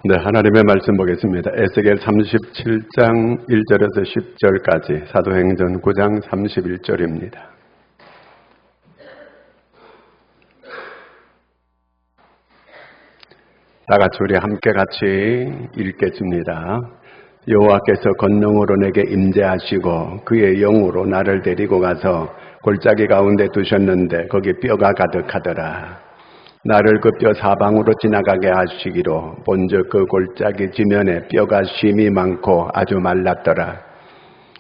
네, 하나님의 말씀 보겠습니다. 에스겔 37장 1절에서 10절까지, 사도행전 9장 31절입니다. 다 같이 우리 함께 같이 읽겠습니다. 여호와께서 권능으로 내게 임재하시고 그의 영으로 나를 데리고 가서 골짜기 가운데 두셨는데 거기 뼈가 가득하더라. 나를 그 뼈 사방으로 지나가게 하시기로 본즉 그 골짜기 지면에 뼈가 심이 많고 아주 말랐더라.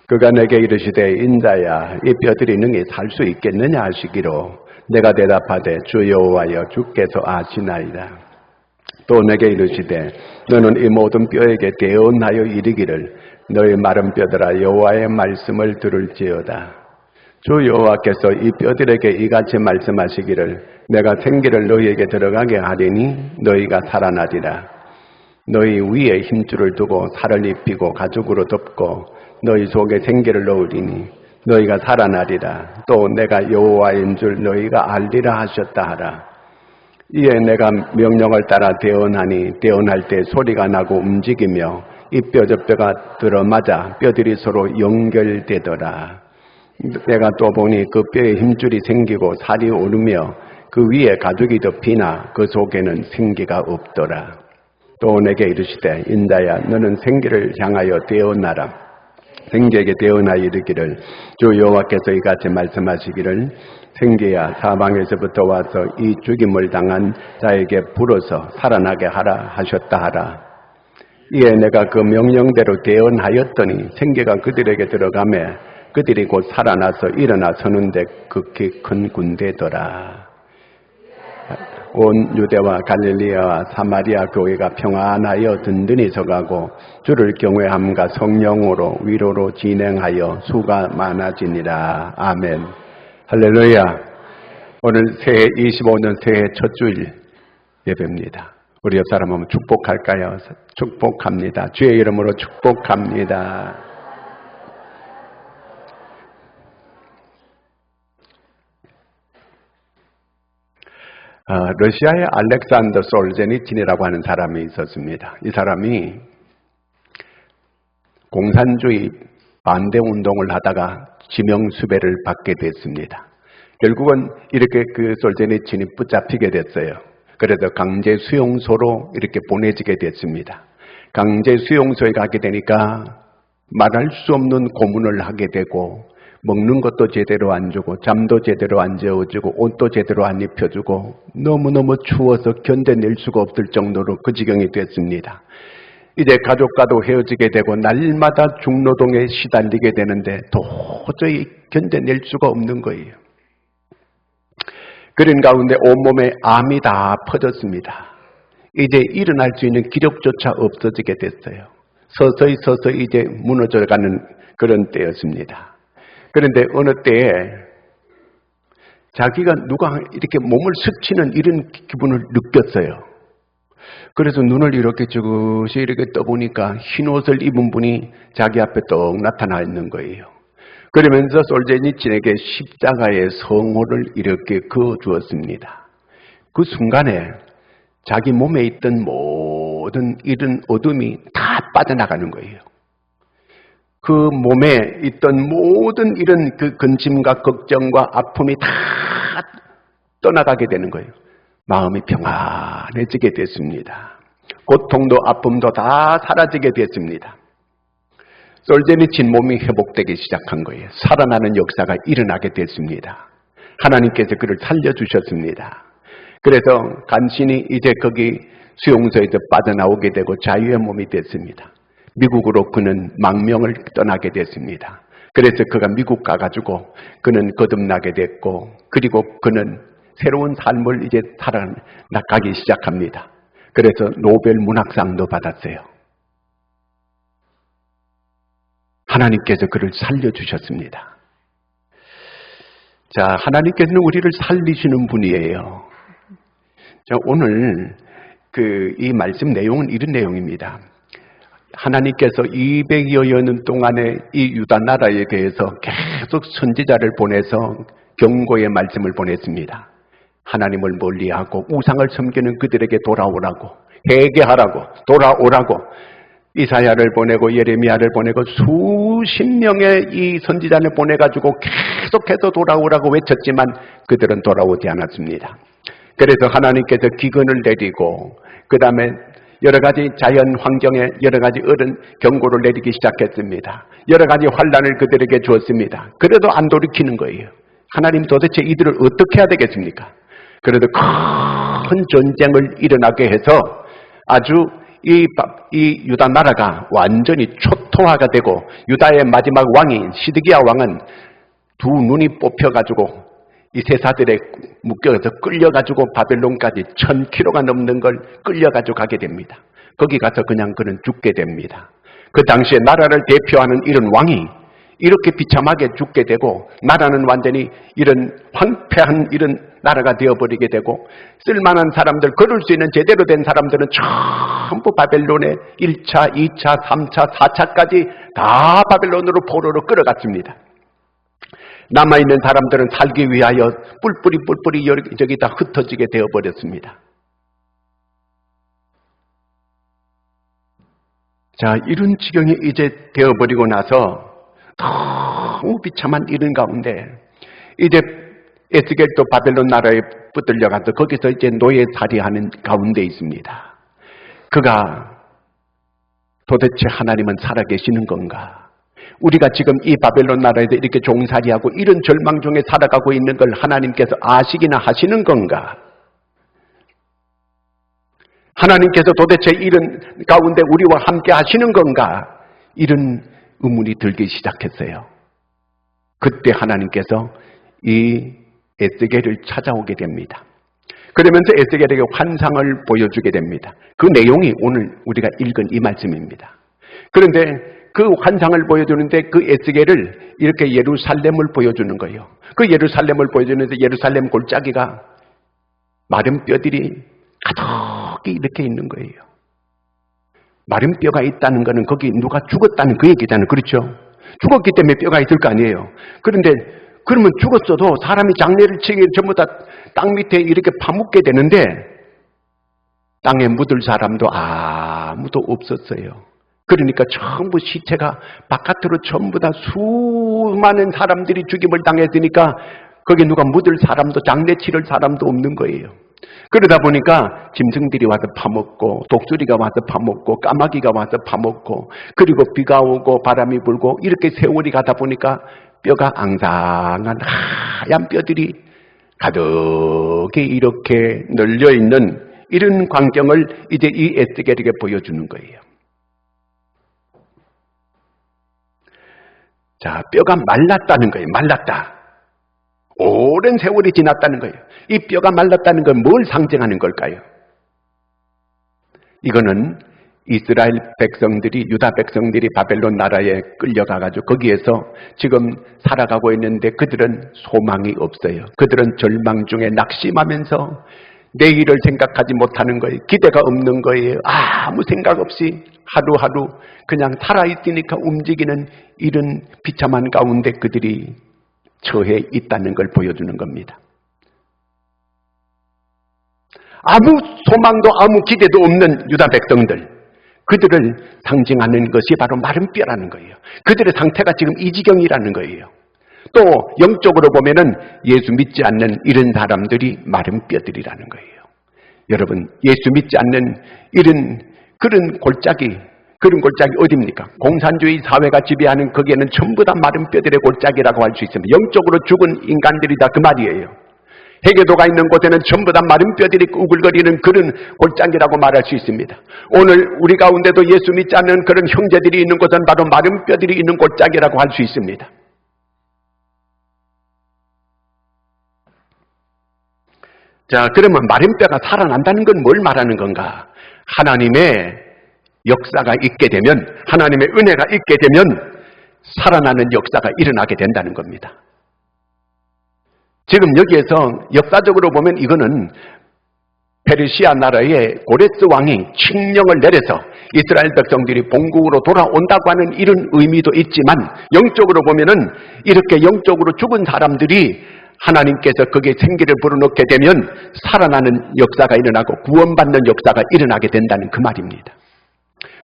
그가 내게 이르시되 인자야 이 뼈들이 능히 살 수 있겠느냐 하시기로 내가 대답하되 주 여호와여 주께서 아시나이다. 또 내게 이르시되 너는 이 모든 뼈에게 대언하여 이르기를 너희 마른 뼈들아 여호와의 말씀을 들을지어다. 주 여호와께서 이 뼈들에게 이같이 말씀하시기를 내가 생기를 너희에게 들어가게 하리니 너희가 살아나리라. 너희 위에 힘줄을 두고 살을 입히고 가죽으로 덮고 너희 속에 생기를 넣으리니 너희가 살아나리라. 또 내가 여호와인 줄 너희가 알리라 하셨다 하라. 이에 내가 명령을 따라 대언하니 대언할 때 소리가 나고 움직이며 이 뼈 저 뼈가 들어맞아 뼈들이 서로 연결되더라. 내가 또 보니 그 뼈에 힘줄이 생기고 살이 오르며 그 위에 가죽이 덮이나 그 속에는 생기가 없더라. 또 내게 이르시되 인자야 너는 생기를 향하여 대언하라. 생기에게 대언하여 이르기를 주 여호와께서 이같이 말씀하시기를 생기야 사방에서부터 와서 이 죽임을 당한 자에게 불어서 살아나게 하라 하셨다 하라. 이에 내가 그 명령대로 대언하였더니 생기가 그들에게 들어가매 그들이 곧 살아나서 일어나 서는데 극히 큰 군대더라. 온 유대와 갈릴리아와 사마리아 교회가 평안하여 든든히 서가고 주를 경외함과 성령으로 위로로 진행하여 수가 많아지니라. 아멘. 할렐루야. 오늘 새해 25년 새해 첫 주일 예배입니다. 우리 옆 사람 한번 축복할까요? 축복합니다. 주의 이름으로 축복합니다. 러시아의 알렉산더 솔제니친이라고 하는 사람이 있었습니다. 이 사람이 공산주의 반대 운동을 하다가 지명수배를 받게 됐습니다. 결국은 이렇게 그 솔제니친이 붙잡히게 됐어요. 그래서 강제 수용소로 이렇게 보내지게 됐습니다. 강제 수용소에 가게 되니까 말할 수 없는 고문을 하게 되고 먹는 것도 제대로 안 주고 잠도 제대로 안 재워주고 옷도 제대로 안 입혀주고 너무너무 추워서 견뎌낼 수가 없을 정도로 그 지경이 됐습니다. 이제 가족과도 헤어지게 되고 날마다 중노동에 시달리게 되는데 도저히 견뎌낼 수가 없는 거예요. 그런 가운데 온몸에 암이 다 퍼졌습니다. 이제 일어날 수 있는 기력조차 없어지게 됐어요. 서서히 이제 무너져가는 그런 때였습니다. 그런데 어느 때에 자기가 누가 이렇게 몸을 스치는 이런 기분을 느꼈어요. 그래서 눈을 이렇게 지그시 이렇게 떠보니까 흰 옷을 입은 분이 자기 앞에 떡 나타나 있는 거예요. 그러면서 솔제니친에게 십자가의 성호를 이렇게 그어주었습니다. 그 순간에 자기 몸에 있던 모든 이런 어둠이 다 빠져나가는 거예요. 그 몸에 있던 모든 이런 그 근심과 걱정과 아픔이 다 떠나가게 되는 거예요. 마음이 평안해지게 됐습니다. 고통도 아픔도 다 사라지게 됐습니다. 솔제니친 몸이 회복되기 시작한 거예요. 살아나는 역사가 일어나게 됐습니다. 하나님께서 그를 살려주셨습니다. 그래서 간신히 이제 거기 수용소에서 빠져나오게 되고 자유의 몸이 됐습니다. 미국으로 그는 망명을 떠나게 됐습니다. 그래서 그가 미국 가가지고 그는 거듭나게 됐고 그리고 그는 새로운 삶을 이제 살아나가기 시작합니다. 그래서 노벨 문학상도 받았어요. 하나님께서 그를 살려주셨습니다. 자, 하나님께서는 우리를 살리시는 분이에요. 자, 오늘 이 말씀 내용은 이런 내용입니다. 하나님께서 200여 년 동안에 이 유다 나라에 대해서 계속 선지자를 보내서 경고의 말씀을 보냈습니다. 하나님을 멀리하고 우상을 섬기는 그들에게 돌아오라고, 회개하라고, 돌아오라고 이사야를 보내고 예레미야를 보내고 수십 명의 이 선지자를 보내가지고 계속해서 돌아오라고 외쳤지만 그들은 돌아오지 않았습니다. 그래서 하나님께서 기근을 내리고 그 다음에 여러 가지 자연 환경에 여러 가지 어른 경고를 내리기 시작했습니다. 여러 가지 환난을 그들에게 주었습니다. 그래도 안 돌이키는 거예요. 하나님 도대체 이들을 어떻게 해야 되겠습니까? 그래도 큰 전쟁을 일어나게 해서 아주 이 유다 나라가 완전히 초토화가 되고 유다의 마지막 왕인 시드기야 왕은 두 눈이 뽑혀가지고 이 세사들에 묶여서 끌려가지고 바벨론까지 1000km가 넘는 걸 끌려가지고 가게 됩니다. 거기 가서 그냥 그는 죽게 됩니다. 그 당시에 나라를 대표하는 이런 왕이 이렇게 비참하게 죽게 되고 나라는 완전히 이런 황폐한 이런 나라가 되어버리게 되고 쓸만한 사람들, 걸을 수 있는 제대로 된 사람들은 전부 바벨론에 1차, 2차, 3차, 4차까지 다 바벨론으로 포로로 끌어갔습니다. 남아있는 사람들은 살기 위하여 뿔뿔이 여기저기 다 흩어지게 되어버렸습니다. 자, 이런 지경이 이제 되어버리고 나서 너무 비참한 이런 가운데 이제 에스겔도 바벨론 나라에 붙들려가서 거기서 이제 노예살이하는 가운데 있습니다. 그가 도대체 하나님은 살아계시는 건가? 우리가 지금 이 바벨론 나라에서 이렇게 종살이하고 이런 절망 중에 살아가고 있는 걸 하나님께서 아시기나 하시는 건가? 하나님께서 도대체 이런 가운데 우리와 함께 하시는 건가? 이런 의문이 들기 시작했어요. 그때 하나님께서 이 에스겔을 찾아오게 됩니다. 그러면서 에스겔에게 환상을 보여주게 됩니다. 그 내용이 오늘 우리가 읽은 이 말씀입니다. 그런데 그 환상을 보여주는데 그 에스겔을 이렇게 예루살렘을 보여주는 거예요. 그 예루살렘을 보여주는데 예루살렘 골짜기가 마른 뼈들이 가득히 이렇게 있는 거예요. 마른 뼈가 있다는 거는 거기 누가 죽었다는 그 얘기잖아요. 그렇죠? 죽었기 때문에 뼈가 있을 거 아니에요. 그런데 그러면 죽었어도 사람이 장례를 치기 전부 다 땅 밑에 이렇게 파묻게 되는데 땅에 묻을 사람도 아무도 없었어요. 그러니까 전부 시체가 바깥으로 전부 다 수많은 사람들이 죽임을 당했으니까 거기 누가 묻을 사람도 장례 치를 사람도 없는 거예요. 그러다 보니까 짐승들이 와서 파먹고 독수리가 와서 파먹고 까마귀가 와서 파먹고 그리고 비가 오고 바람이 불고 이렇게 세월이 가다 보니까 뼈가 앙상한 하얀 뼈들이 가득히 이렇게 널려있는 이런 광경을 이제 이 에스겔에게 보여주는 거예요. 자, 뼈가 말랐다는 거예요. 말랐다. 오랜 세월이 지났다는 거예요. 이 뼈가 말랐다는 건 뭘 상징하는 걸까요? 이거는 이스라엘 백성들이, 유다 백성들이 바벨론 나라에 끌려가가지고 거기에서 지금 살아가고 있는데 그들은 소망이 없어요. 그들은 절망 중에 낙심하면서 내일을 생각하지 못하는 거예요. 기대가 없는 거예요. 아무 생각 없이 하루하루 그냥 살아있으니까 움직이는 이런 비참한 가운데 그들이 처해 있다는 걸 보여주는 겁니다. 아무 소망도 아무 기대도 없는 유다 백성들, 그들을 상징하는 것이 바로 마른 뼈라는 거예요. 그들의 상태가 지금 이 지경이라는 거예요. 또 영적으로 보면은 예수 믿지 않는 이런 사람들이 마른 뼈들이라는 거예요. 여러분, 예수 믿지 않는 이런 그런 골짜기 어디입니까? 공산주의 사회가 지배하는 거기에는 전부 다 마른 뼈들의 골짜기라고 할 수 있습니다. 영적으로 죽은 인간들이다 그 말이에요. 해계도가 있는 곳에는 전부 다 마른 뼈들이 우글거리는 그런 골짜기라고 말할 수 있습니다. 오늘 우리 가운데도 예수 믿지 않는 그런 형제들이 있는 곳은 바로 마른 뼈들이 있는 골짜기라고 할 수 있습니다. 자, 그러면 마른 뼈가 살아난다는 건 뭘 말하는 건가? 하나님의 역사가 있게 되면, 하나님의 은혜가 있게 되면 살아나는 역사가 일어나게 된다는 겁니다. 지금 여기에서 역사적으로 보면 이거는 페르시아 나라의 고레스 왕이 칙령을 내려서 이스라엘 백성들이 본국으로 돌아온다고 하는 이런 의미도 있지만 영적으로 보면은 이렇게 영적으로 죽은 사람들이 하나님께서 거기에 생기를 불어넣게 되면 살아나는 역사가 일어나고 구원받는 역사가 일어나게 된다는 그 말입니다.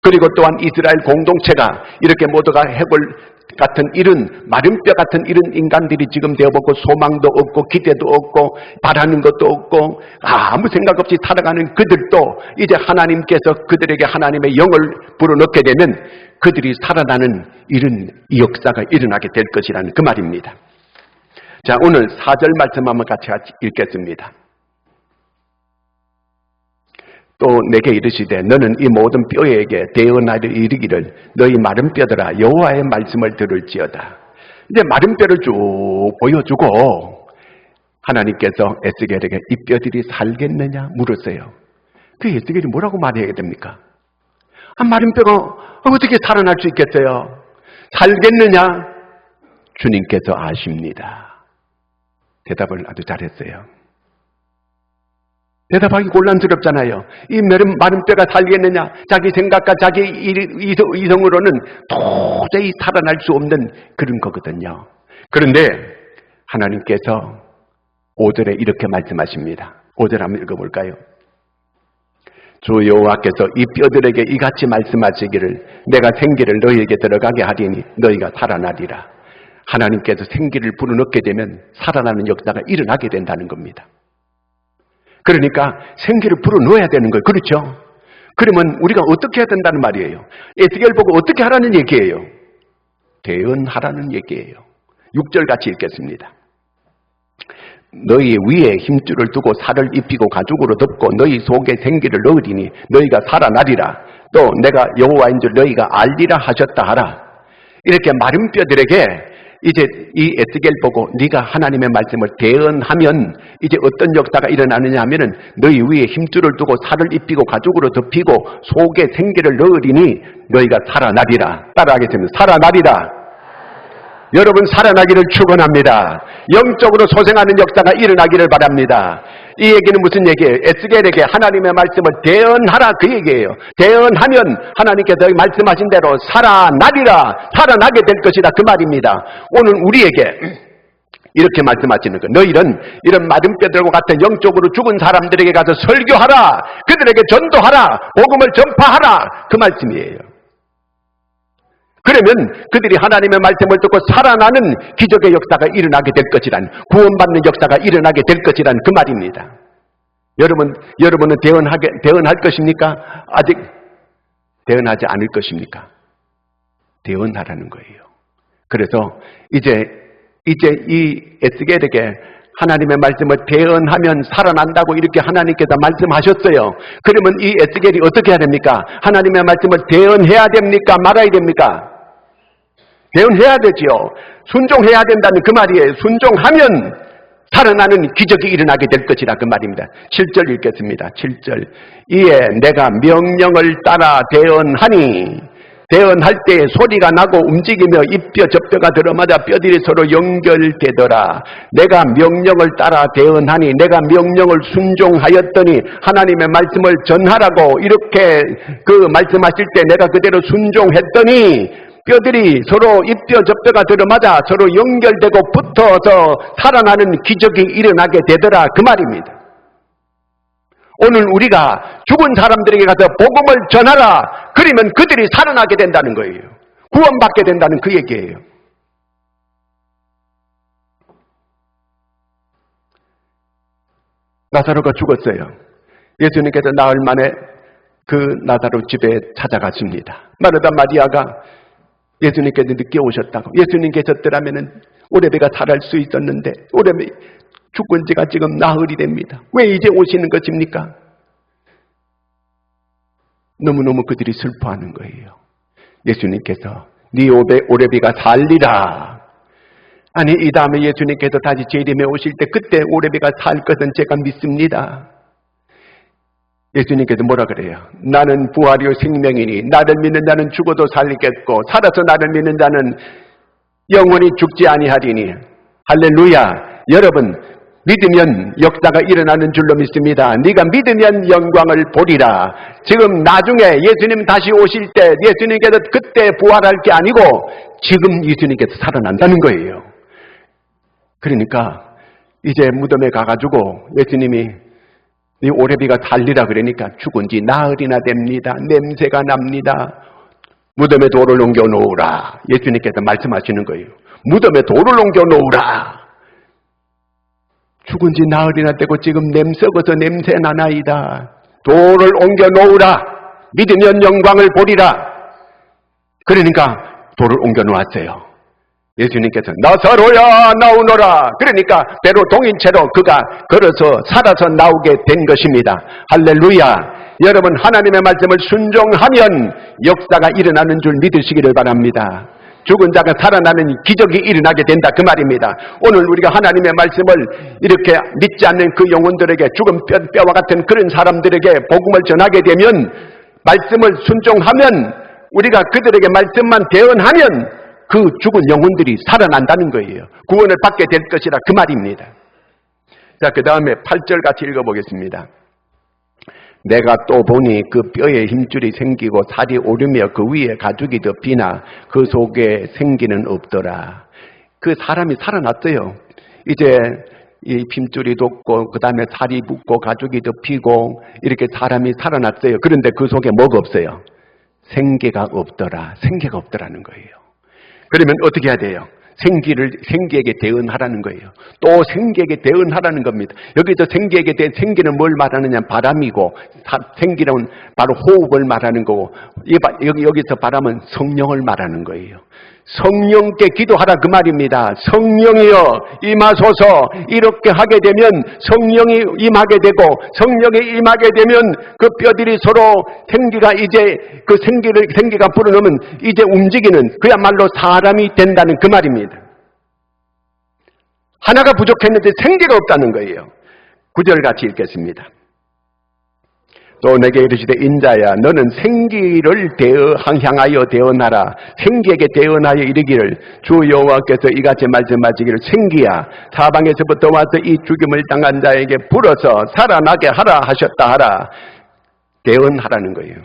그리고 또한 이스라엘 공동체가 이렇게 모두가 해골 같은 이런 마른 뼈 같은 이런 인간들이 지금 되어보고 소망도 없고 기대도 없고 바라는 것도 없고 아무 생각 없이 살아가는 그들도 이제 하나님께서 그들에게 하나님의 영을 불어넣게 되면 그들이 살아나는 이런 역사가 일어나게 될 것이라는 그 말입니다. 자, 오늘 4절 말씀 한번 같이 읽겠습니다. 또 내게 이르시되 너는 이 모든 뼈에게 대언하여 이르기를 너희 마른 뼈들아 여호와의 말씀을 들을지어다. 이제 마른 뼈를 쭉 보여주고 하나님께서 에스겔에게 이 뼈들이 살겠느냐 물었어요. 그 에스겔이 뭐라고 말해야 됩니까? 마른 뼈가 어떻게 살아날 수 있겠어요? 살겠느냐? 주님께서 아십니다. 대답을 아주 잘했어요. 대답하기 곤란스럽잖아요. 이 마른 뼈가 살겠느냐? 자기 생각과 자기 이성으로는 도저히 살아날 수 없는 그런 거거든요. 그런데 하나님께서 5절에 이렇게 말씀하십니다. 5절 한번 읽어볼까요? 주 여호와께서 이 뼈들에게 이같이 말씀하시기를 내가 생기를 너희에게 들어가게 하리니 너희가 살아나리라. 하나님께서 생기를 불어넣게 되면 살아나는 역사가 일어나게 된다는 겁니다. 그러니까 생기를 불어넣어야 되는 거예요. 그렇죠? 그러면 우리가 어떻게 해야 된다는 말이에요? 에스겔 보고 어떻게 하라는 얘기예요? 대언하라는 얘기예요. 6절 같이 읽겠습니다. 너희 위에 힘줄을 두고 살을 입히고 가죽으로 덮고 너희 속에 생기를 넣으리니 너희가 살아나리라. 또 내가 여호와인 줄 너희가 알리라 하셨다 하라. 이렇게 마른 뼈들에게 이제 이 에스겔 보고 네가 하나님의 말씀을 대언하면 이제 어떤 역사가 일어나느냐 하면은 너희 위에 힘줄을 두고 살을 입히고 가죽으로 덮이고 속에 생기를 넣으리니 너희가 살아나리라. 따라하겠습니다. 살아나리라. 여러분 살아나기를 축원합니다. 영적으로 소생하는 역사가 일어나기를 바랍니다. 이 얘기는 무슨 얘기예요? 에스겔에게 하나님의 말씀을 대언하라 그 얘기예요. 대언하면 하나님께서 말씀하신 대로 살아나리라. 살아나게 될 것이다 그 말입니다. 오늘 우리에게 이렇게 말씀하시는 거예요. 너희는 이런 마른 뼈들과 같은 영적으로 죽은 사람들에게 가서 설교하라. 그들에게 전도하라. 복음을 전파하라. 그 말씀이에요. 그러면 그들이 하나님의 말씀을 듣고 살아나는 기적의 역사가 일어나게 될 것이란, 구원받는 역사가 일어나게 될 것이란 그 말입니다. 여러분은 대언할 것입니까? 아직 대언하지 않을 것입니까? 대언하라는 거예요. 그래서 이제 이 에스겔에게 하나님의 말씀을 대언하면 살아난다고 이렇게 하나님께서 말씀하셨어요. 그러면 이 에스겔이 어떻게 해야 됩니까? 하나님의 말씀을 대언해야 됩니까? 말아야 됩니까? 대언해야 되지요. 순종해야 된다는 그 말이에요. 순종하면 살아나는 기적이 일어나게 될 것이라 그 말입니다. 7절 읽겠습니다. 7절. 이에 내가 명령을 따라 대언하니 대언할 때 소리가 나고 움직이며 이뼈 저뼈가 들어맞아 뼈들이 서로 연결되더라. 내가 명령을 따라 대언하니 내가 명령을 순종하였더니 하나님의 말씀을 전하라고 이렇게 그 말씀하실 때 내가 그대로 순종했더니 뼈들이 서로 이뼈 저뼈가 들어맞아 서로 연결되고 붙어서 살아나는 기적이 일어나게 되더라 그 말입니다. 오늘 우리가 죽은 사람들에게 가서 복음을 전하라. 그러면 그들이 살아나게 된다는 거예요. 구원받게 된다는 그 얘기예요. 나사로가 죽었어요. 예수님께서 나흘 만에 그 나사로 집에 찾아갔습니다. 마르다 마리아가 예수님께서 늦게 오셨다고. 예수님 계셨더라면 오레베가 살할 수 있었는데 오레베 죽은 지가 지금 나흘이 됩니다. 왜 이제 오시는 것입니까? 너무너무 그들이 슬퍼하는 거예요. 예수님께서 네 오레비가 살리라. 아니 이 다음에 예수님께서 다시 재림에 오실 때 그때 오레비가 살 것은 제가 믿습니다. 예수님께서 뭐라 그래요? 나는 부활이요 생명이니 나를 믿는 자는 죽어도 살리겠고 살아서 나를 믿는 자는 영원히 죽지 아니하리니. 할렐루야. 여러분 믿으면 역사가 일어나는 줄로 믿습니다. 네가 믿으면 영광을 보리라. 지금 나중에 예수님 다시 오실 때 예수님께서 그때 부활할 게 아니고 지금 예수님께서 살아난다는 거예요. 그러니까 이제 무덤에 가가지고 예수님이 이 오레비가 달리라 그러니까 죽은 지 나흘이나 됩니다. 냄새가 납니다. 무덤에 돌을 옮겨 놓으라. 예수님께서 말씀하시는 거예요. 무덤에 돌을 옮겨 놓으라. 죽은 지 나흘이나 되고 지금 썩어서 냄새 나나이다. 돌을 옮겨 놓으라. 믿으면 영광을 보리라. 그러니까 돌을 옮겨 놓았어요. 예수님께서 나사로야 나오너라. 그러니까 배로 동인 채로 그가 걸어서 살아서 나오게 된 것입니다. 할렐루야. 여러분, 하나님의 말씀을 순종하면 역사가 일어나는 줄 믿으시기를 바랍니다. 죽은 자가 살아나는 기적이 일어나게 된다 그 말입니다. 오늘 우리가 하나님의 말씀을 이렇게 믿지 않는 그 영혼들에게, 죽은 뼈와 같은 그런 사람들에게 복음을 전하게 되면, 말씀을 순종하면, 우리가 그들에게 말씀만 대언하면 그 죽은 영혼들이 살아난다는 거예요. 구원을 받게 될 것이라 그 말입니다. 자, 그 다음에 8절 같이 읽어보겠습니다. 내가 또 보니 그 뼈에 힘줄이 생기고 살이 오르며 그 위에 가죽이 덮이나 그 속에 생기는 없더라. 그 사람이 살아났어요. 이제 이 힘줄이 돋고 그 다음에 살이 붙고 가죽이 덮이고 이렇게 사람이 살아났어요. 그런데 그 속에 뭐가 없어요? 생기가 없더라. 생기가 없더라는 거예요. 그러면 어떻게 해야 돼요? 생기에게 대응하라는 거예요. 또 생기에게 대응하라는 겁니다. 여기서 생기는 뭘 말하느냐? 바람이고, 생기는 바로 호흡을 말하는 거고, 여기서 바람은 성령을 말하는 거예요. 성령께 기도하라 그 말입니다. 성령이여 임하소서. 이렇게 하게 되면 성령이 임하게 되고, 성령이 임하게 되면 그 뼈들이 서로 생기가 이제 그 생기가 불어넣으면 이제 움직이는, 그야말로 사람이 된다는 그 말입니다. 하나가 부족했는데 생기가 없다는 거예요. 9절 같이 읽겠습니다. 또 내게 이르시되 인자야 너는 생기를 향하여 대언하라. 생기에게 대언하여 이르기를 주 여호와께서 이같이 말씀하시기를 생기야 사방에서부터 와서 이 죽임을 당한 자에게 불어서 살아나게 하라 하셨다 하라. 대언하라는 거예요.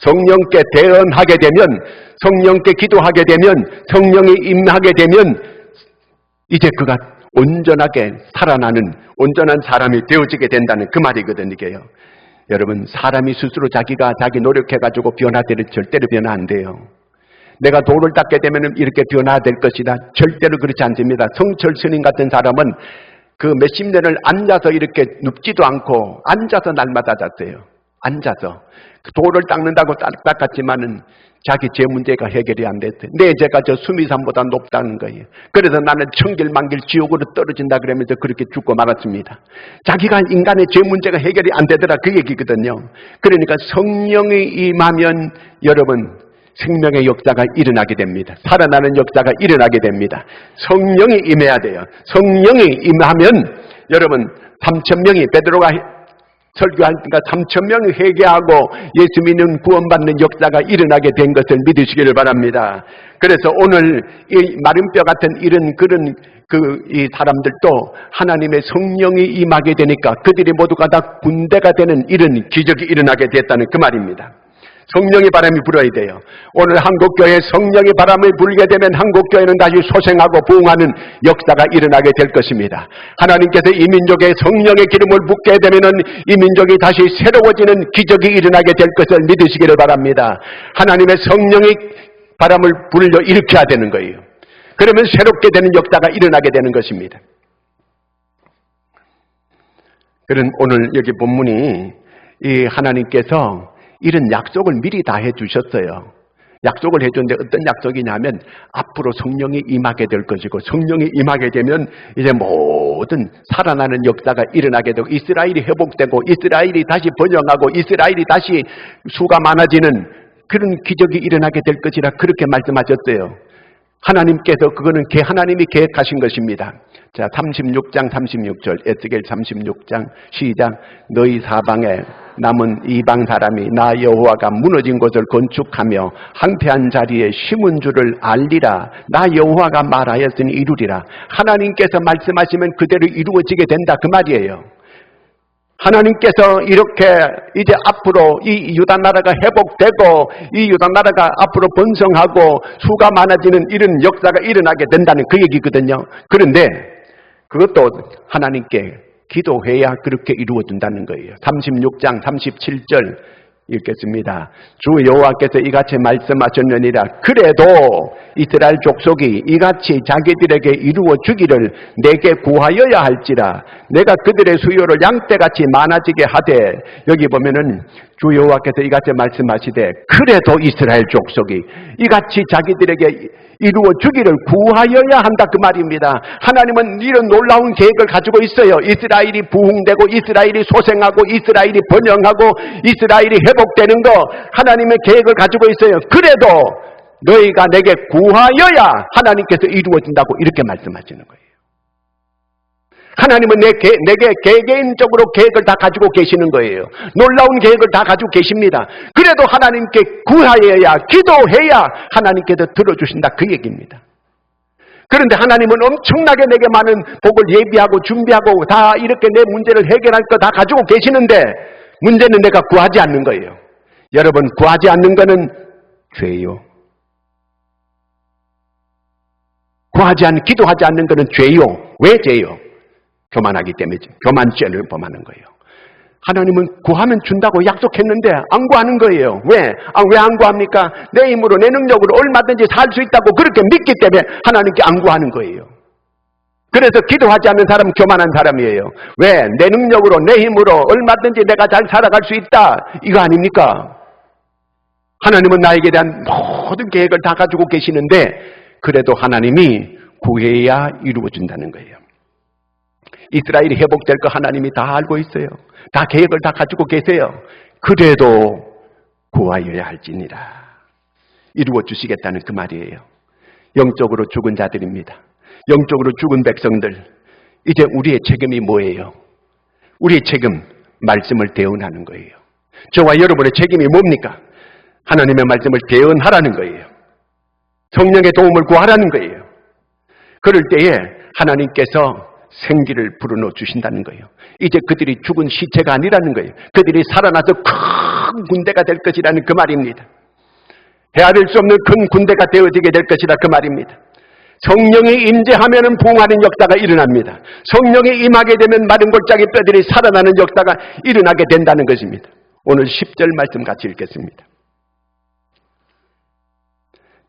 성령께 대언하게 되면, 성령께 기도하게 되면, 성령이 임하게 되면 이제 그가 온전하게 살아나는 온전한 사람이 되어지게 된다는 그 말이거든요. 이게요. 여러분, 사람이 스스로 자기 노력해가지고 변화되는 절대로 변화 안 돼요. 내가 돌을 닦게 되면 이렇게 변화될 것이다. 절대로 그렇지 않습니다. 성철 스님 같은 사람은 그 몇십 년을 앉아서 이렇게 눕지도 않고 앉아서 날마다 잤어요. 앉아서. 그 돌을 닦는다고 닦았지만은 자기 죄 문제가 해결이 안 됐어요. 내 죄가 저 수미산보다 높다는 거예요. 그래서 나는 천길만길 지옥으로 떨어진다 그러면서 그렇게 죽고 말았습니다. 자기가 인간의 죄 문제가 해결이 안 되더라 그 얘기거든요. 그러니까 성령이 임하면 여러분 생명의 역사가 일어나게 됩니다. 살아나는 역사가 일어나게 됩니다. 성령이 임해야 돼요. 성령이 임하면 여러분 3,000명이 베드로가 설교하니까 3,000명이 회개하고 예수 믿는 구원받는 역사가 일어나게 된 것을 믿으시기를 바랍니다. 그래서 오늘 이 마른 뼈 같은 그런 이 사람들도 하나님의 성령이 임하게 되니까 그들이 모두가 다 군대가 되는 이런 기적이 일어나게 됐다는 그 말입니다. 성령의 바람이 불어야 돼요. 오늘 한국교회에 성령의 바람을 불게 되면 한국교회는 다시 소생하고 부흥하는 역사가 일어나게 될 것입니다. 하나님께서 이 민족에 성령의 기름을 붓게 되면 이 민족이 다시 새로워지는 기적이 일어나게 될 것을 믿으시기를 바랍니다. 하나님의 성령의 바람을 불려 일으켜야 되는 거예요. 그러면 새롭게 되는 역사가 일어나게 되는 것입니다. 그런 오늘 여기 본문이 이 하나님께서 이런 약속을 미리 다 해주셨어요. 약속을 해줬는데 어떤 약속이냐면 앞으로 성령이 임하게 될 것이고 성령이 임하게 되면 이제 모든 살아나는 역사가 일어나게 되고 이스라엘이 회복되고 이스라엘이 다시 번영하고 이스라엘이 다시 수가 많아지는 그런 기적이 일어나게 될 것이라 그렇게 말씀하셨어요. 하나님께서 그거는 하나님이 계획하신 것입니다. 자, 36장 36절 에스겔 36장 시작. 너희 사방에 남은 이방 사람이 나 여호와가 무너진 곳을 건축하며 황폐한 자리에 심은 줄을 알리라. 나 여호와가 말하였으니 이루리라. 하나님께서 말씀하시면 그대로 이루어지게 된다 그 말이에요. 하나님께서 이렇게 이제 앞으로 이 유다 나라가 회복되고 이 유다 나라가 앞으로 번성하고 수가 많아지는 이런 역사가 일어나게 된다는 그 얘기거든요. 그런데 그것도 하나님께 기도해야 그렇게 이루어진다는 거예요. 36장 37절 읽겠습니다. 주 여호와께서 이같이 말씀하셨느니라. 그래도 이스라엘 족속이 이같이 자기들에게 이루어 주기를 내게 구하여야 할지라. 내가 그들의 수요를 양떼같이 많아지게 하되, 여기 보면은 주 여호와께서 이같이 말씀하시되 그래도 이스라엘 족속이 이같이 자기들에게 이루어 주기를 구하여야 한다, 그 말입니다. 하나님은 이런 놀라운 계획을 가지고 있어요. 이스라엘이 부흥되고 이스라엘이 소생하고 이스라엘이 번영하고 이스라엘이 회복되는 거 하나님의 계획을 가지고 있어요. 그래도 너희가 내게 구하여야 하나님께서 이루어진다고 이렇게 말씀하시는 거예요. 하나님은 내게 개개인적으로 계획을 다 가지고 계시는 거예요. 놀라운 계획을 다 가지고 계십니다. 그래도 하나님께 구하여야, 기도해야 하나님께서 들어주신다, 그 얘기입니다. 그런데 하나님은 엄청나게 내게 많은 복을 예비하고 준비하고 다 이렇게 내 문제를 해결할 거 다 가지고 계시는데 문제는 내가 구하지 않는 거예요. 여러분, 구하지 않는 거는 죄요. 기도하지 않는 거는 죄요. 왜 죄요? 교만하기 때문에 교만죄를 범하는 거예요. 하나님은 구하면 준다고 약속했는데 안 구하는 거예요. 왜? 왜 안 구합니까? 내 힘으로 내 능력으로 얼마든지 살 수 있다고 그렇게 믿기 때문에 하나님께 안 구하는 거예요. 그래서 기도하지 않는 사람은 교만한 사람이에요. 왜? 내 능력으로 내 힘으로 얼마든지 내가 잘 살아갈 수 있다, 이거 아닙니까? 하나님은 나에게 대한 모든 계획을 다 가지고 계시는데 그래도 하나님이 구해야 이루어진다는 거예요. 이스라엘이 회복될 거 하나님이 다 알고 있어요. 다 계획을 다 가지고 계세요. 그래도 구하여야 할지니라. 이루어 주시겠다는 그 말이에요. 영적으로 죽은 자들입니다. 영적으로 죽은 백성들, 이제 우리의 책임이 뭐예요? 우리의 책임, 말씀을 대언하는 거예요. 저와 여러분의 책임이 뭡니까? 하나님의 말씀을 대언하라는 거예요. 성령의 도움을 구하라는 거예요. 그럴 때에 하나님께서 생기를 불어넣어 주신다는 거예요. 이제 그들이 죽은 시체가 아니라는 거예요. 그들이 살아나서 큰 군대가 될 것이라는 그 말입니다. 헤아릴 수 없는 큰 군대가 되어지게 될 것이라 그 말입니다. 성령이 임재하면 부흥하는 역사가 일어납니다. 성령이 임하게 되면 마른 골짜기 뼈들이 살아나는 역사가 일어나게 된다는 것입니다. 오늘 10절 말씀 같이 읽겠습니다.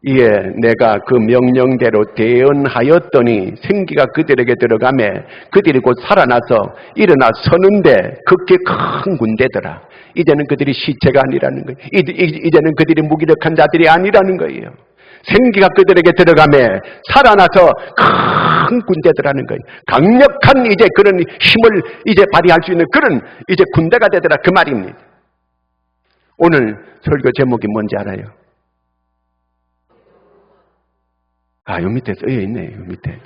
이에 내가 그 명령대로 대언하였더니 생기가 그들에게 들어가매 그들이 곧 살아나서 일어나 서는데 극히 큰 군대더라. 이제는 그들이 시체가 아니라는 거예요. 이제는 그들이 무기력한 자들이 아니라는 거예요. 생기가 그들에게 들어가매 살아나서 큰 군대더라는 거예요. 강력한 이제 그런 힘을 이제 발휘할 수 있는 그런 이제 군대가 되더라, 그 말입니다. 오늘 설교 제목이 뭔지 알아요? 요 밑에 쓰여 있네, 요 밑에.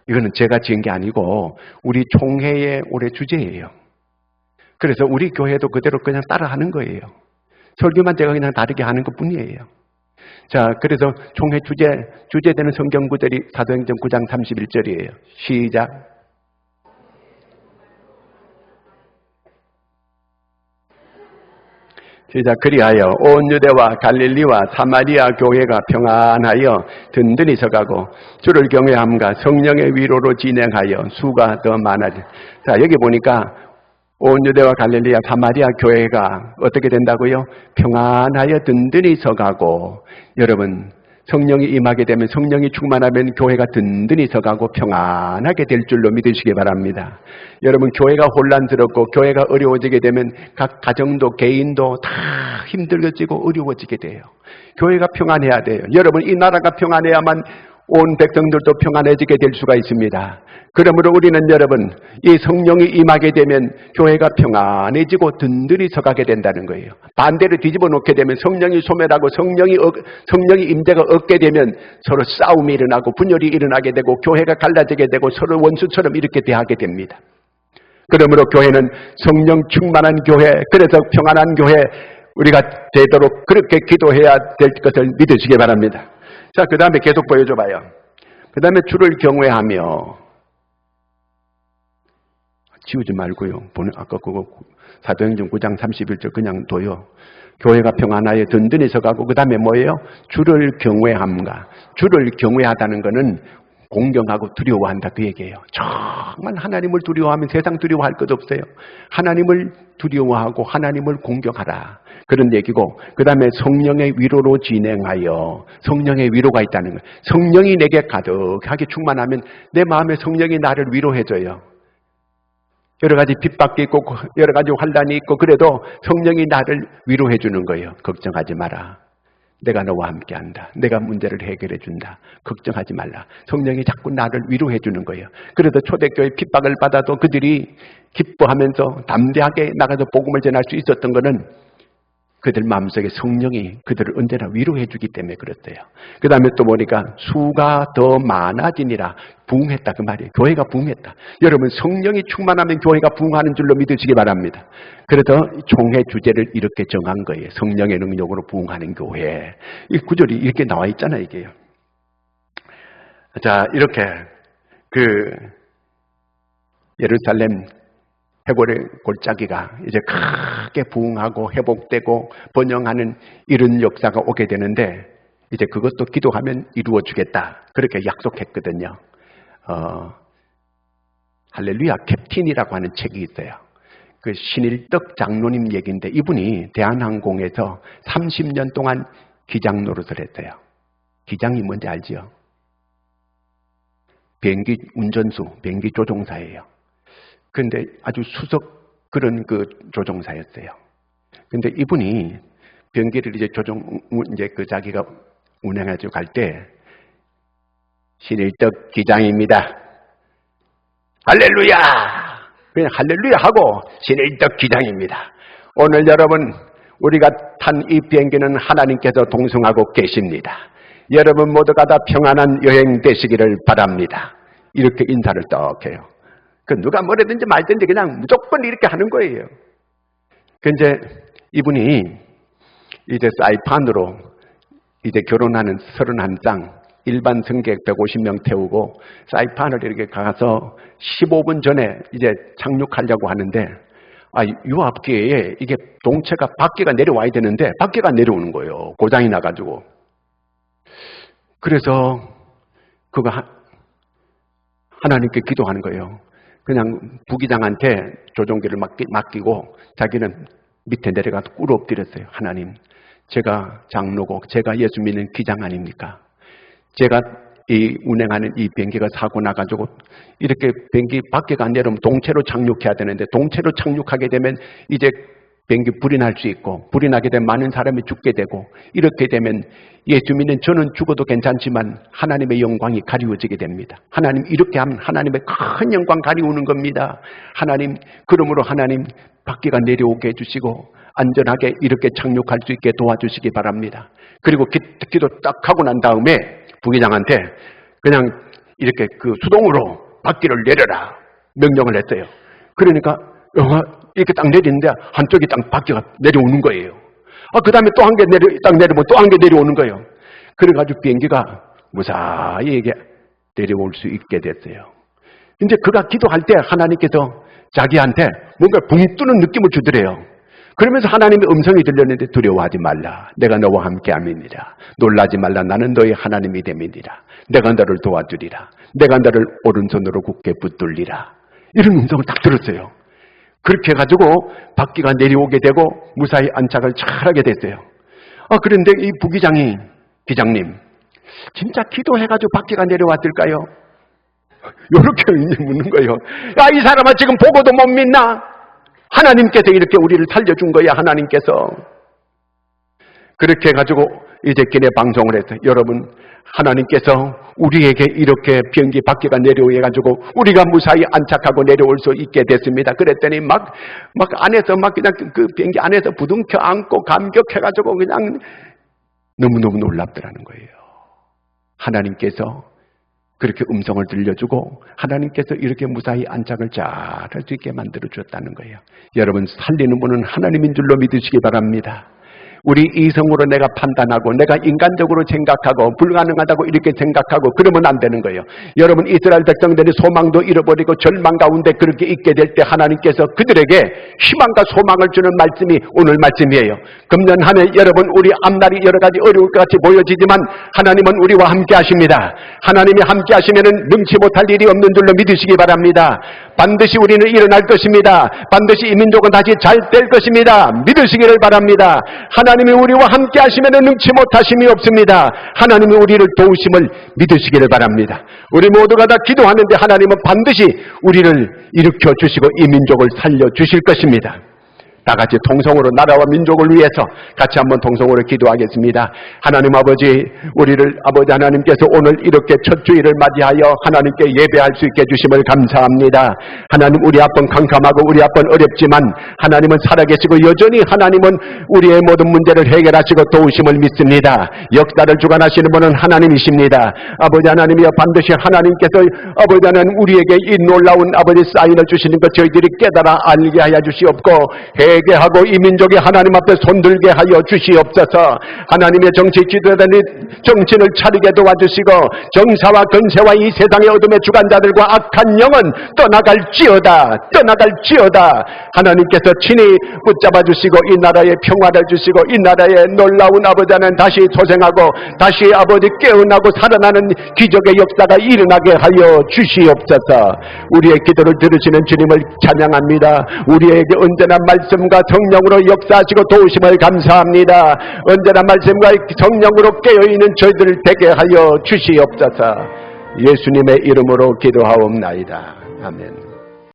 이거는 제가 지은 게 아니고 우리 총회의 올해 주제예요. 그래서 우리 교회도 그대로 그냥 따라 하는 거예요. 설교만 제가 그냥 다르게 하는 것 뿐이에요. 자, 그래서 총회 주제되는 성경 구절이 사도행전 9장 31절이에요. 시작. 시작. 그리하여 온 유대와 갈릴리와 사마리아 교회가 평안하여 든든히 서가고 주를 경외함과 성령의 위로로 진행하여 수가 더 많아지. 자, 여기 보니까 온 유대와 갈릴리와 사마리아 교회가 어떻게 된다고요? 평안하여 든든히 서가고. 여러분, 성령이 임하게 되면, 성령이 충만하면 교회가 든든히 서가고 평안하게 될 줄로 믿으시기 바랍니다. 여러분, 교회가 혼란스럽고 교회가 어려워지게 되면 각 가정도 개인도 다 힘들어지고 어려워지게 돼요. 교회가 평안해야 돼요. 여러분, 이 나라가 평안해야만 온 백성들도 평안해지게 될 수가 있습니다. 그러므로 우리는 여러분, 이 성령이 임하게 되면 교회가 평안해지고 든든히 서가게 된다는 거예요. 반대로 뒤집어 놓게 되면 성령이 소멸하고 성령이 임재가 없게 되면 서로 싸움이 일어나고 분열이 일어나게 되고 교회가 갈라지게 되고 서로 원수처럼 이렇게 대하게 됩니다. 그러므로 교회는 성령 충만한 교회, 그래서 평안한 교회 우리가 되도록 그렇게 기도해야 될 것을 믿으시기 바랍니다. 자, 그 다음에 계속 보여줘봐요. 그 다음에 주를 경외하며, 지우지 말고요. 아까 그거 사도행전 9장 31절 그냥 둬요. 교회가 평안하여 든든히 서가고, 그 다음에 뭐예요? 주를 경외함과. 주를 경외하다는 것은 공경하고 두려워한다 그 얘기예요. 정말 하나님을 두려워하면 세상 두려워할 것 없어요. 하나님을 두려워하고 하나님을 공경하라 그런 얘기고, 그 다음에 성령의 위로로 진행하여, 성령의 위로가 있다는 거예요. 성령이 내게 가득하게 충만하면 내 마음에 성령이 나를 위로해줘요. 여러 가지 핍박이 있고 여러 가지 환난이 있고 그래도 성령이 나를 위로해 주는 거예요. 걱정하지 마라. 내가 너와 함께한다. 내가 문제를 해결해 준다. 걱정하지 말라. 성령이 자꾸 나를 위로해 주는 거예요. 그래도 초대교회 핍박을 받아도 그들이 기뻐하면서 담대하게 나가서 복음을 전할 수 있었던 것은 그들 마음속에 성령이 그들을 언제나 위로해 주기 때문에 그렇대요. 그 다음에 또 보니까 수가 더 많아지니라. 부흥했다 그 말이에요. 교회가 부흥했다. 여러분 성령이 충만하면 교회가 부흥하는 줄로 믿으시기 바랍니다. 그래서 총회 주제를 이렇게 정한 거예요. 성령의 능력으로 부흥하는 교회. 이 구절이 이렇게 나와 있잖아요. 이게요. 자, 이렇게 예루살렘 해골의 골짜기가 이제 크게 부흥하고 회복되고 번영하는 이런 역사가 오게 되는데, 이제 그것도 기도하면 이루어 주겠다 그렇게 약속했거든요. 할렐루야 캡틴이라고 하는 책이 있어요. 그 신일덕 장로님 얘기인데, 이분이 대한항공에서 30년 동안 기장 노릇을 했어요. 기장이 뭔지 알지요? 비행기 운전수, 비행기 조종사예요. 근데 아주 수석 그런 그 조종사였어요. 근데 이분이 비행기를 이제 자기가 운행해가지고 갈 때, 신일덕 기장입니다. 할렐루야! 그냥 할렐루야 하고 신일덕 기장입니다. 오늘 여러분, 우리가 탄 이 비행기는 하나님께서 동승하고 계십니다. 여러분 모두가 다 평안한 여행 되시기를 바랍니다. 이렇게 인사를 딱 해요. 그 누가 뭐라든지 말든지 그냥 무조건 이렇게 하는 거예요. 근데 이분이 이제 사이판으로 이제 결혼하는 31쌍 일반 승객 150명 태우고 사이판을 이렇게 가서 15분 전에 이제 착륙하려고 하는데, 유압기에 이게 동체가 바퀴가 내려와야 되는데 바퀴가 내려오는 거예요. 고장이 나가지고. 그래서 그거 하나님께 기도하는 거예요. 그냥 부기장한테 조종기를 맡기고 자기는 밑에 내려가서 꿇어 엎드렸어요. 하나님, 제가 장로고 제가 예수 믿는 기장 아닙니까? 제가 이 운행하는 이 비행기가 사고 나가지고 이렇게 비행기 바퀴가 내려오면 동체로 착륙해야 되는데, 동체로 착륙하게 되면 이제 비행기 불이 날 수 있고, 불이 나게 되면 많은 사람이 죽게 되고, 이렇게 되면 예수 믿는 저는 죽어도 괜찮지만 하나님의 영광이 가리워지게 됩니다. 하나님 이렇게 하면 하나님의 큰 영광 가리우는 겁니다. 하나님, 그러므로 하나님 바퀴가 내려오게 해주시고 안전하게 이렇게 착륙할 수 있게 도와주시기 바랍니다. 그리고 기도 딱 하고 난 다음에 부기장한테 그냥 이렇게 그 수동으로 바퀴를 내려라 명령을 했어요. 그러니까 이렇게 딱 내리는데 한쪽이 딱 바퀴가 내려오는 거예요. 그 다음에 또 한 개 딱 내리면 또 한 개 내려오는 거예요. 그래가지고 비행기가 무사히 이게 내려올 수 있게 됐어요. 이제 그가 기도할 때 하나님께서 자기한테 뭔가 붕 뜨는 느낌을 주더래요. 그러면서 하나님의 음성이 들렸는데, 두려워하지 말라. 내가 너와 함께함이니라. 놀라지 말라. 나는 너의 하나님이 됨이니라. 내가 너를 도와주리라. 내가 너를 오른손으로 굳게 붙들리라. 이런 음성을 딱 들었어요. 그렇게 해가지고 바퀴가 내려오게 되고 무사히 안착을 잘하게 됐어요. 그런데 이 부기장이, 기장님, 진짜 기도해가지고 바퀴가 내려왔을까요? 이렇게 묻는 거예요. 야, 이 사람아 지금 보고도 못 믿나? 하나님께서 이렇게 우리를 살려준 거야, 하나님께서. 그렇게 해가지고 이제 걔네 방송을 했어요. 여러분, 하나님께서 우리에게 이렇게 비행기 바퀴가 내려오게 해가지고 우리가 무사히 안착하고 내려올 수 있게 됐습니다. 그랬더니 막 안에서 그냥 그 비행기 안에서 부둥켜 안고 감격해가지고 그냥 너무너무 놀랍더라는 거예요. 하나님께서 그렇게 음성을 들려주고 하나님께서 이렇게 무사히 안착을 잘 할 수 있게 만들어 주었다는 거예요. 여러분, 살리는 분은 하나님인 줄로 믿으시기 바랍니다. 우리 이성으로 내가 판단하고 내가 인간적으로 생각하고 불가능하다고 이렇게 생각하고 그러면 안 되는 거예요. 여러분, 이스라엘 백성들이 소망도 잃어버리고 절망 가운데 그렇게 있게 될 때 하나님께서 그들에게 희망과 소망을 주는 말씀이 오늘 말씀이에요. 금년 한 해 여러분, 우리 앞날이 여러 가지 어려울 것 같이 보여지지만 하나님은 우리와 함께 하십니다. 하나님이 함께 하시면은 능치 못할 일이 없는 줄로 믿으시기 바랍니다. 반드시 우리는 일어날 것입니다. 반드시 이 민족은 다시 잘 될 것입니다. 믿으시기를 바랍니다. 하나님이 우리와 함께 하시면 능치 못하심이 없습니다. 하나님이 우리를 도우심을 믿으시기를 바랍니다. 우리 모두가 다 기도하는데 하나님은 반드시 우리를 일으켜 주시고 이 민족을 살려 주실 것입니다. 다 같이 통성으로 나라와 민족을 위해서 같이 한번 통성으로 기도하겠습니다. 하나님 아버지, 우리를 아버지 하나님께서 오늘 이렇게 첫 주일을 맞이하여 하나님께 예배할 수 있게 해주심을 감사합니다. 하나님, 우리 앞은 캄캄하고 우리 앞은 어렵지만 하나님은 살아계시고 여전히 하나님은 우리의 모든 문제를 해결하시고 도우심을 믿습니다. 역사를 주관하시는 분은 하나님이십니다. 아버지 하나님이여, 반드시 하나님께서 아버지 하나님 우리에게 이 놀라운 아버지 사인을 주시는 것 저희들이 깨달아 알게 하여 주시옵고 회개하고 이 민족이 하나님 앞에 손들게 하여 주시옵소서. 하나님의 정치 지도자들이 정신을 차리게 도와주시고 정사와 근세와 이 세상의 어둠의 주관자들과 악한 영은 떠나갈지어다. 하나님께서 친히 붙잡아 주시고 이 나라에 평화를 주시고 이 나라의 놀라운 아버지 하나님 다시 소생하고 다시 아버지 깨어나고 살아나는 기적의 역사가 일어나게 하여 주시옵소서. 우리의 기도를 들으시는 주님을 찬양합니다. 우리에게 언제나 말씀과 성령으로 역사하시고 도우심을 감사합니다. 언제나 말씀과 성령으로 깨어있는 저희들을 되게 하여 주시옵소서. 예수님의 이름으로 기도하옵나이다. 아멘.